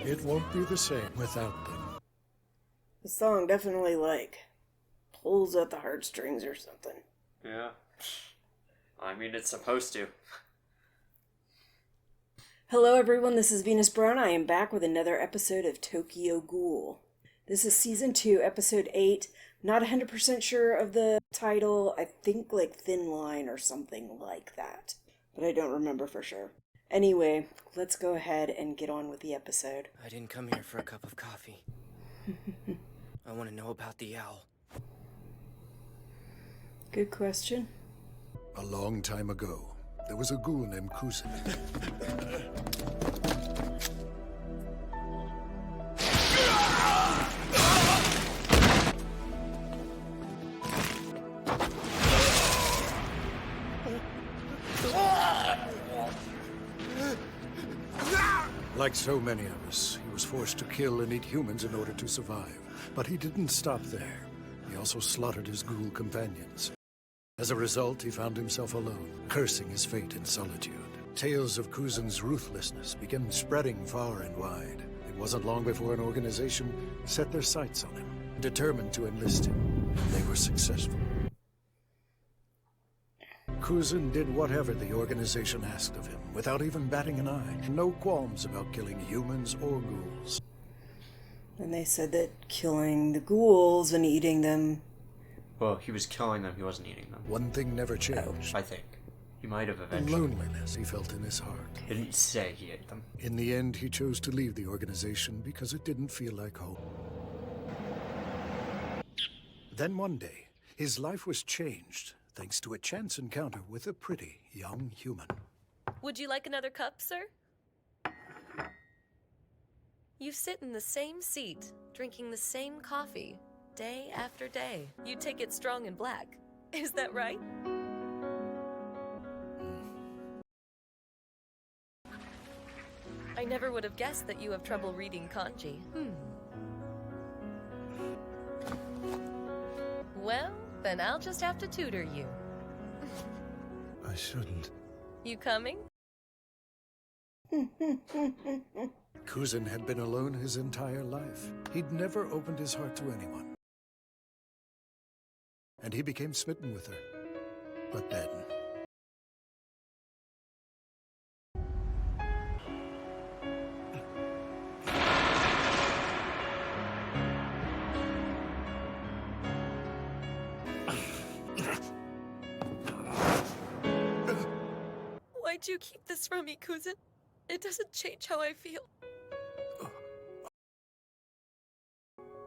It won't be the same without them. The song definitely, pulls at the heartstrings or something. Yeah. I mean, it's supposed to. Hello everyone, this is Venus Brown. I am back with another episode of Tokyo Ghoul. This is Season 2, Episode 8. Not 100% sure of the title. I think Thin Line or something like that. But I don't remember for sure. Anyway, let's go ahead and get on with the episode. I didn't come here for a cup of coffee. I want to know about the owl. Good question. A long time ago, there was a ghoul named Kuzin. Like so many of us, he was forced to kill and eat humans in order to survive. But he didn't stop there. He also slaughtered his ghoul companions. As a result, he found himself alone, cursing his fate in solitude. Tales of Kuzin's ruthlessness began spreading far and wide. It wasn't long before an organization set their sights on him, determined to enlist him. They were successful. Kuzin did whatever the organization asked of him, without even batting an eye. No qualms about killing humans or ghouls. And they said that killing the ghouls and eating them... Well, he was killing them, he wasn't eating them. One thing never changed. I think. He might have The eventually. loneliness he felt in his heart. He didn't say he ate them. In the end, he chose to leave the organization because it didn't feel like home. Then one day, his life was changed thanks to a chance encounter with a pretty young human. Would you like another cup, sir? You sit in the same seat, drinking the same coffee, day after day. You take it strong and black. Is that right? I never would have guessed that you have trouble reading kanji. Well, then I'll just have to tutor you. I shouldn't. You coming? Kuzin had been alone his entire life. He'd never opened his heart to anyone. And he became smitten with her. But then... Why'd you keep this from me, Kuzin? It doesn't change how I feel.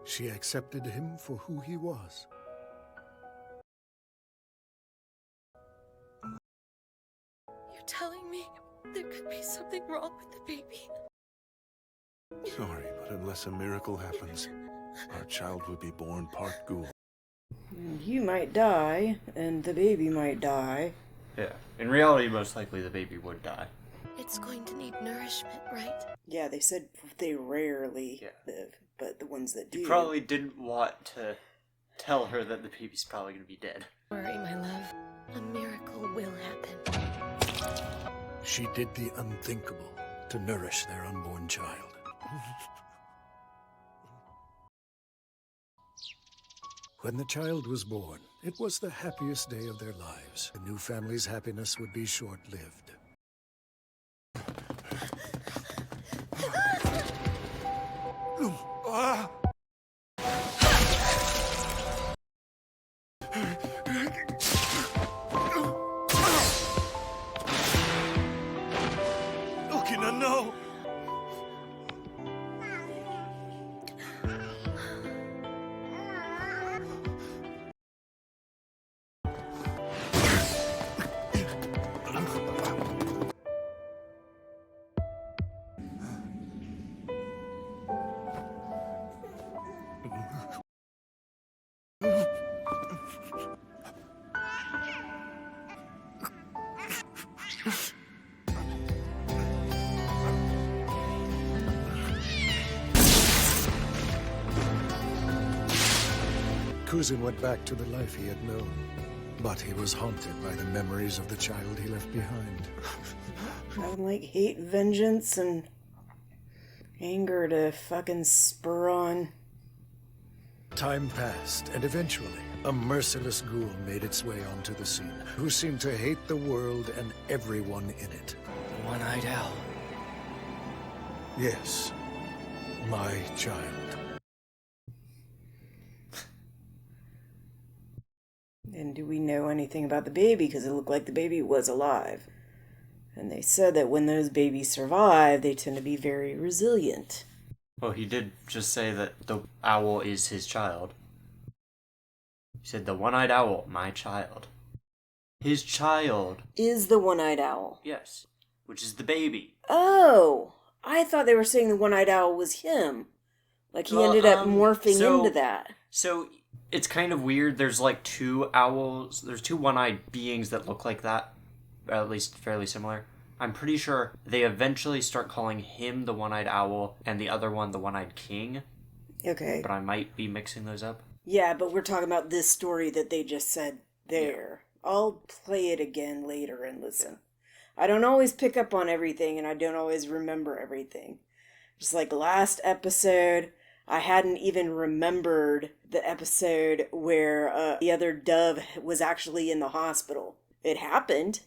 She accepted him for who he was. You're telling me there could be something wrong with the baby? Sorry, but unless a miracle happens, our child will be born part ghoul. You might die, and the baby might die. Yeah. In reality, most likely the baby would die. It's going to need nourishment, right? Yeah, they said they rarely live, but the ones that do... You probably didn't want to tell her that the baby's probably going to be dead. Worry, my love. A miracle will happen. She did the unthinkable to nourish their unborn child. When the child was born, it was the happiest day of their lives. The new family's happiness would be short-lived. No! Kuzin went back to the life he had known, but he was haunted by the memories of the child he left behind. Nothing like hate, vengeance, and Anger to fucking spur on. Time passed, and eventually, a merciless ghoul made its way onto the scene, who seemed to hate the world and everyone in it. The one-eyed owl. Yes, my child. And do we know anything about the baby? Because it looked like the baby was alive. And they said that when those babies survive, they tend to be very resilient. Well, he did just say that the owl is his child. He said, the one-eyed owl, my child. His child. Is the one-eyed owl. Yes. Which is the baby. Oh! I thought they were saying the one-eyed owl was him. Like he ended up morphing into that. So, it's kind of weird. There's like two owls. There's two one-eyed beings that look like that. At least fairly similar. I'm pretty sure they eventually start calling him the one-eyed owl and the other one the one-eyed king. Okay. But I might be mixing those up. Yeah, but we're talking about this story that they just said there. Yeah. I'll play it again later and listen. I don't always pick up on everything, and I don't always remember everything. Just like last episode, I hadn't even remembered the episode where the other dove was actually in the hospital. It happened,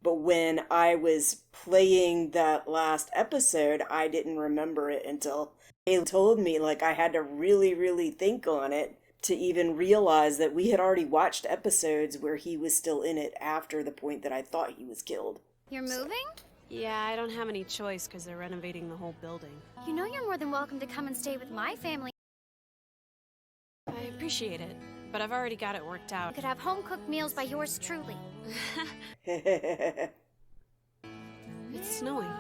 but when I was playing that last episode, I didn't remember it until they told me, like, I had to really, really think on it to even realize that we had already watched episodes where he was still in it after the point that I thought he was killed. You're moving? Yeah, I don't have any choice because they're renovating the whole building. You know you're more than welcome to come and stay with my family. I appreciate it, but I've already got it worked out. You could have home-cooked meals by yours truly. It's snowing.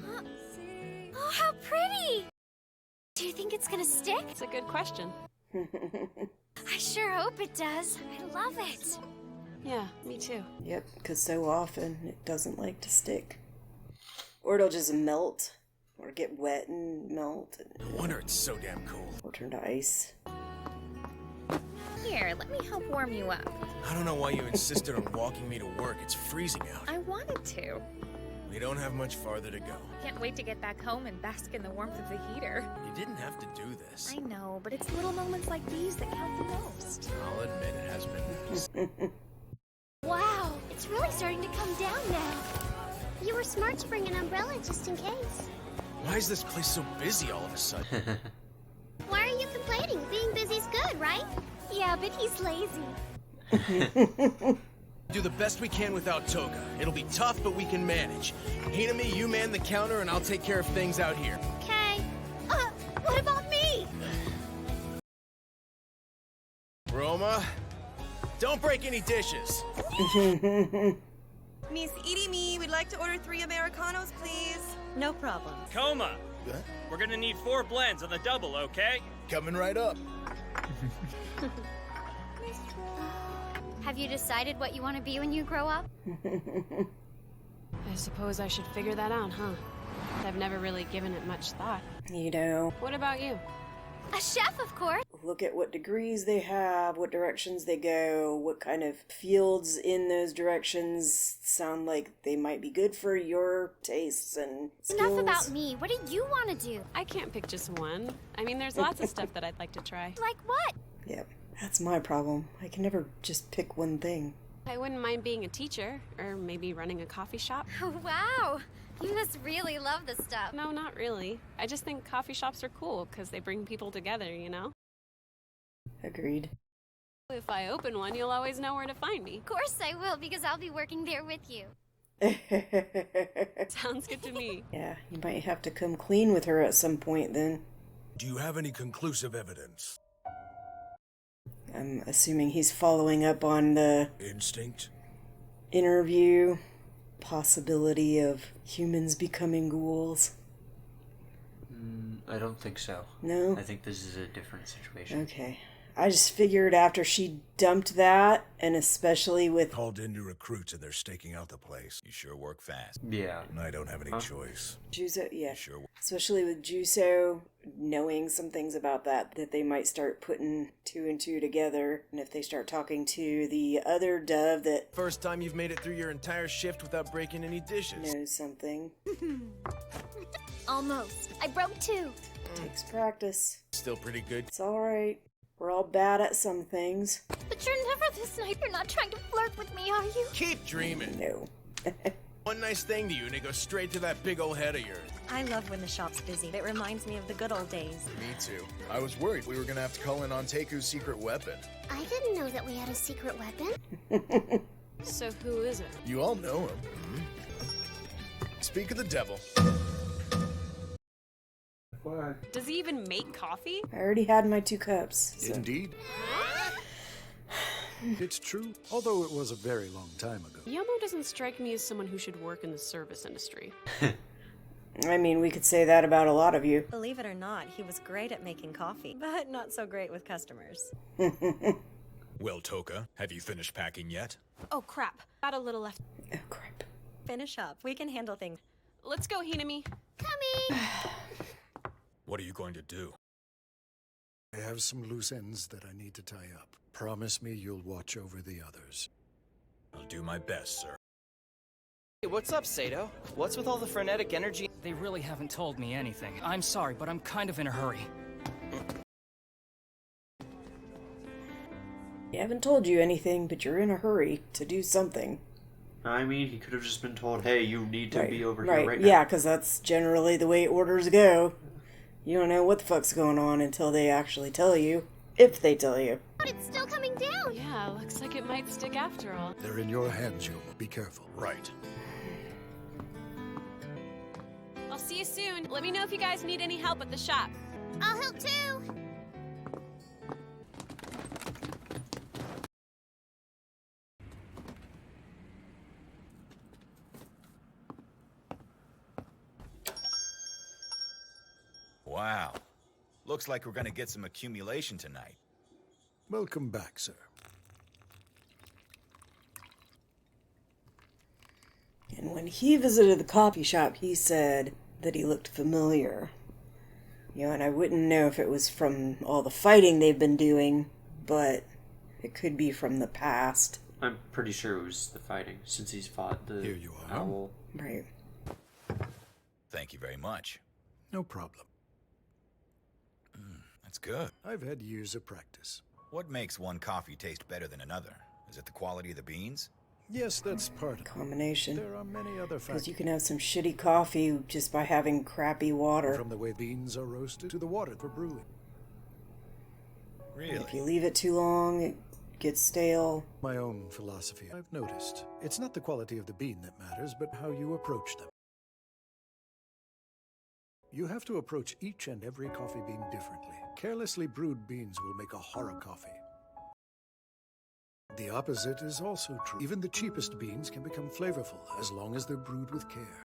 Oh, how pretty! Do you think it's gonna stick? It's a good question. I sure hope it does. I love it. Yeah, me too. Yep, because so often it doesn't like to stick. Or it'll just melt, or get wet and melt. No wonder it's so damn cold. Or turn to ice. Here, let me help warm you up. I don't know why you insisted on walking me to work. It's freezing out. I wanted to. We don't have much farther to go. Can't wait to get back home and bask in the warmth of the heater. You didn't have to do this. I know, but it's little moments like these that count the most. I'll admit it has been nice. Wow, it's really starting to come down now. You were smart to bring an umbrella just in case. Why is this place so busy all of a sudden? Why are you complaining? Being busy's good, right? Yeah, but he's lazy. Do the best we can without Toga. It'll be tough, but we can manage. Hinami, you man the counter, and I'll take care of things out here. Okay. What about me? Roma, don't break any dishes. Miss Irimi, we'd like to order 3 Americanos, please. No problem. Coma! We're gonna need 4 blends on the double, okay? Coming right up. Have you decided what you want to be when you grow up? I suppose I should figure that out, huh? I've never really given it much thought. You know. What about you? A chef, of course. Look at what degrees they have, what directions they go, what kind of fields in those directions sound like they might be good for your tastes and skills. Enough about me. What do you want to do? I can't pick just one. I mean, there's lots of stuff that I'd like to try. Like what? Yep, that's my problem. I can never just pick one thing. I wouldn't mind being a teacher, or maybe running a coffee shop. Oh, wow. You must really love this stuff. No, not really. I just think coffee shops are cool because they bring people together, you know? Agreed. If I open one, you'll always know where to find me. Of course I will, because I'll be working there with you. Sounds good to me. Yeah, you might have to come clean with her at some point then. Do you have any conclusive evidence? I'm assuming he's following up on the instinct interview. Possibility of humans becoming ghouls. I don't think so. No? I think this is a different situation. Okay. I just figured after she dumped that, and especially with... Called in to recruits and they're staking out the place. You sure work fast. Yeah. And I don't have any choice. Juso, yeah. Sure. Especially with Juso knowing some things about that they might start putting 2 and 2 together. And if they start talking to the other dove that... First time you've made it through your entire shift without breaking any dishes. Knows something. Almost. I broke 2. Takes practice. Still pretty good. It's alright. We're all bad at some things. But you're never this nice. You're not trying to flirt with me, are you? Keep dreaming. No. One nice thing to you, and it goes straight to that big old head of yours. I love when the shop's busy. It reminds me of the good old days. Me too. I was worried we were gonna have to call in on Teiku's secret weapon. I didn't know that we had a secret weapon. So who is it? You all know him. Speak of the devil. What? Does he even make coffee? I already had my 2 cups. So. Indeed. It's true, although it was a very long time ago. Yomo doesn't strike me as someone who should work in the service industry. I mean, we could say that about a lot of you. Believe it or not, he was great at making coffee, but not so great with customers. Well, Toka, have you finished packing yet? Oh crap, got a little left. Oh, crap. Finish up. We can handle things. Let's go, Hinami. Coming! What are you going to do? I have some loose ends that I need to tie up. Promise me you'll watch over the others. I'll do my best, sir. Hey, what's up, Sato? What's with all the frenetic energy? They really haven't told me anything. I'm sorry, but I'm kind of in a hurry. I haven't told you anything, but you're in a hurry to do something. I mean, he could have just been told, hey, you need to be over here right now. Yeah, because that's generally the way orders go. You don't know what the fuck's going on until they actually tell you. If they tell you. But it's still coming down! Yeah, looks like it might stick after all. They're in your hands, Yomo. Be careful. Right. I'll see you soon. Let me know if you guys need any help at the shop. I'll help too! Wow. Looks like we're gonna get some accumulation tonight. Welcome back, sir. And when he visited the coffee shop, he said that he looked familiar. You know, and I wouldn't know if it was from all the fighting they've been doing, but it could be from the past. I'm pretty sure it was the fighting, since he's fought the Here you are. owl. Right. Thank you very much. No problem. That's good. I've had years of practice. What makes one coffee taste better than another? Is it the quality of the beans? Yes, that's part of it. Combination. There are many other Because factors. you can have some shitty coffee just by having crappy water. From the way beans are roasted to the water for brewing. Really? If you leave it too long, it gets stale. My own philosophy, I've noticed. It's not the quality of the bean that matters, but how you approach them. You have to approach each and every coffee bean differently. Carelessly brewed beans will make a horror coffee. The opposite is also true. Even the cheapest beans can become flavorful as long as they're brewed with care.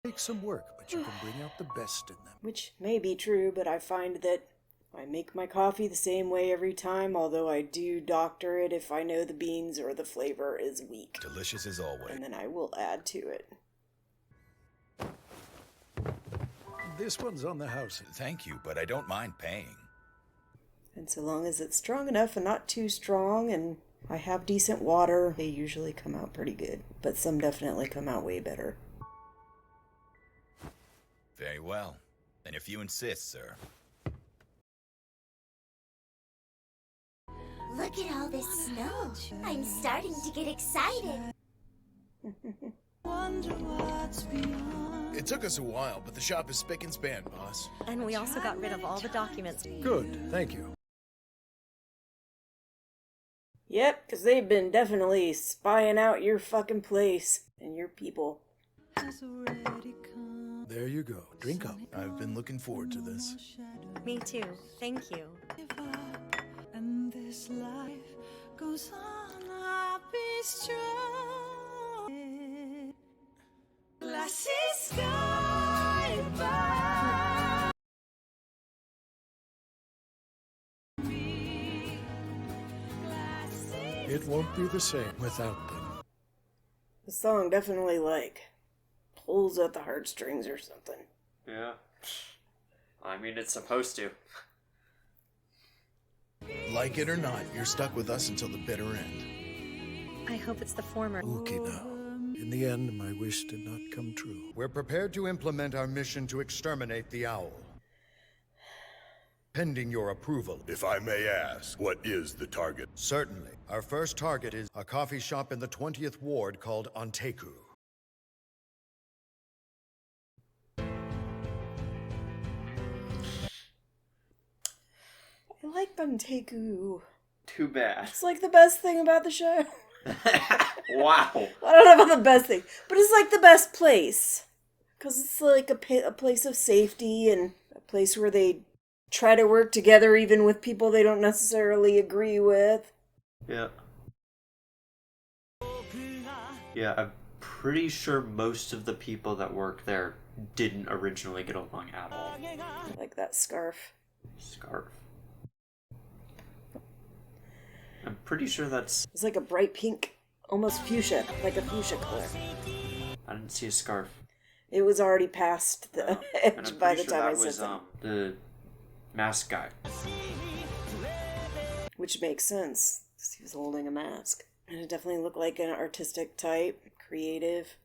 It takes some work, but you can bring out the best in them. Which may be true, but I find that I make my coffee the same way every time, although I do doctor it if I know the beans or the flavor is weak. Delicious as always. And then I will add to it. This one's on the house. Thank you, but I don't mind paying. And so long as it's strong enough and not too strong, and I have decent water, they usually come out pretty good. But some definitely come out way better. Very well. Then if you insist, sir. Look at all this snow. I'm starting to get excited. It took us a while, but the shop is spick and span, boss. And we also got rid of all the documents. Good, thank you. Yep, because they've been definitely spying out your fucking place and your people. There you go. Drink up. I've been looking forward to this. Me too. Thank you. And this life goes on, I'll be strong. Glassy sky by me. It won't be the same without them. The song definitely, pulls at the heartstrings or something. Yeah. I mean, it's supposed to. Like it or not, you're stuck with us until the bitter end. I hope it's the former. Uki now. In the end, my wish did not come true. We're prepared to implement our mission to exterminate the owl. Pending your approval. If I may ask, what is the target? Certainly. Our first target is a coffee shop in the 20th Ward called Onteku. I like Onteku. Too bad. It's like the best thing about the show. Wow. I don't know about the best thing, but it's like the best place. Because it's like a place of safety and a place where they try to work together even with people they don't necessarily agree with. Yeah. Yeah, I'm pretty sure most of the people that work there didn't originally get along at all. I like that scarf. Scarf. I'm pretty sure that's... It's like a bright pink, almost fuchsia, like a fuchsia color. I didn't see a scarf. It was already past the edge by the time I said that. The mask guy. Which makes sense, because he was holding a mask. And it definitely looked like an artistic type, creative.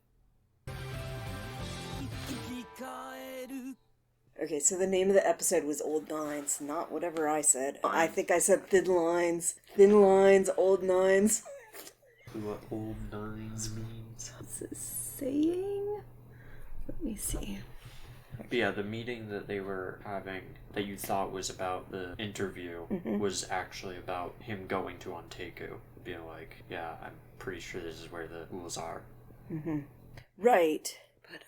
Okay, so the name of the episode was Old Nines, not whatever I said. I think I said Thin Lines. Thin Lines, Old Nines. What Old Nines means? What's it saying? Let me see. But yeah, the meeting that they were having that you thought was about the interview was actually about him going to Onteku. Being like, yeah, I'm pretty sure this is where the ghouls are. Right. But,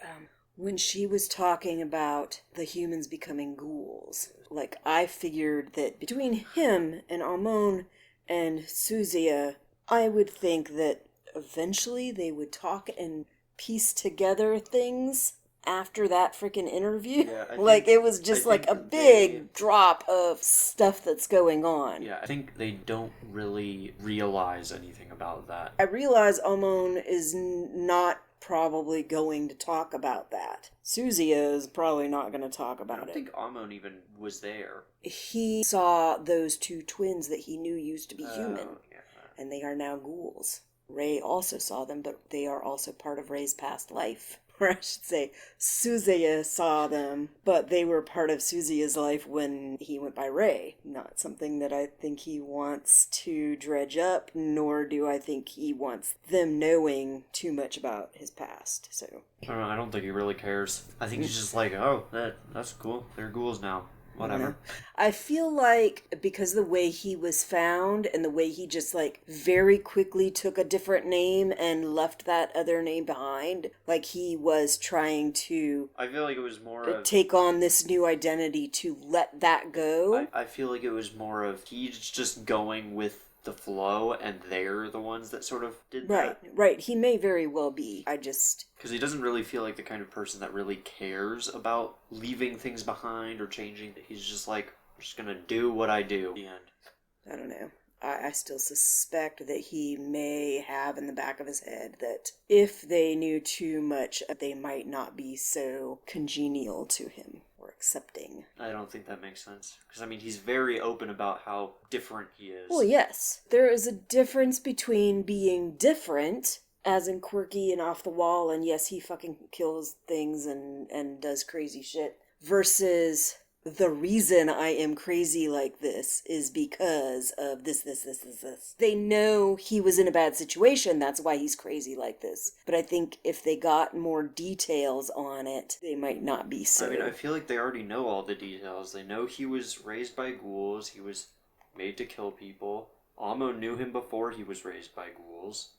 when she was talking about the humans becoming ghouls, like, I figured that between him and Amon and s2e8, I would think that eventually they would talk and piece together things after that freaking interview. Yeah, like, it was just like a big drop of stuff that's going on. Yeah, I think they don't really realize anything about that. I realize Amon is not probably going to talk about that. s2e8 is probably not going to talk about it. I don't think Amon even was there. He saw those two twins that he knew used to be human, and they are now ghouls. Ray also saw them, but they are also part of Ray's past life. Or I should say, s2e8 saw them, but they were part of s2e8's life when he went by Ray. Not something that I think he wants to dredge up, nor do I think he wants them knowing too much about his past. So I don't know, I don't think he really cares. I think he's just like, oh, that's cool. They're ghouls now. Whatever. I feel like because the way he was found and the way he just like very quickly took a different name and left that other name behind, like he was trying to I feel like it was more of take on this new identity to let that go. I feel like it was more of he's just going with the flow and they're the ones that sort of did that. Right. He may very well be. Because he doesn't really feel like the kind of person that really cares about leaving things behind or changing. He's just like, I'm just gonna do what I do. The end. I don't know. I still suspect that he may have in the back of his head that if they knew too much, they might not be so congenial to him or accepting. I don't think that makes sense. Because, I mean, he's very open about how different he is. Well, yes. There is a difference between being different, as in quirky and off the wall, and yes, he fucking kills things and does crazy shit, versus the reason I am crazy like this is because of this. They know he was in a bad situation, that's why he's crazy like this. But I think if they got more details on it, they might not be so. I mean, I feel like they already know all the details. They know he was raised by ghouls, he was made to kill people. Amo knew him before he was raised by ghouls.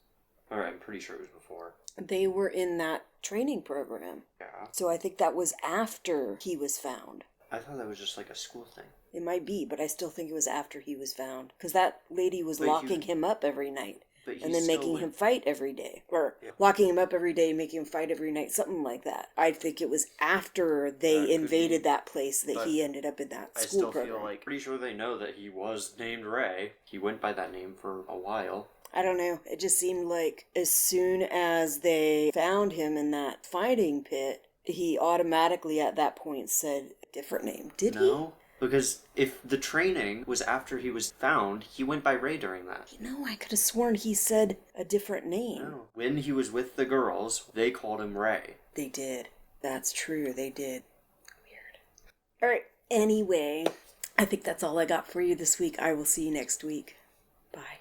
Or I'm pretty sure it was before. They were in that training program. Yeah. So I think that was after he was found. I thought that was just like a school thing. It might be, but I still think it was after he was found. Because that lady was locking him up every night. And then making him fight every day. Or locking him up every day, making him fight every night. Something like that. I think it was after they invaded that place that he ended up in that school program. I still feel like, pretty sure they know that he was named Ray. He went by that name for a while. I don't know. It just seemed like as soon as they found him in that fighting pit, he automatically at that point said different name. Did he? No. Because if the training was after he was found, he went by Ray during that. No, I could have sworn he said a different name. No. When he was with the girls, they called him Ray. They did. That's true, they did. Weird. Alright, anyway, I think that's all I got for you this week. I will see you next week. Bye.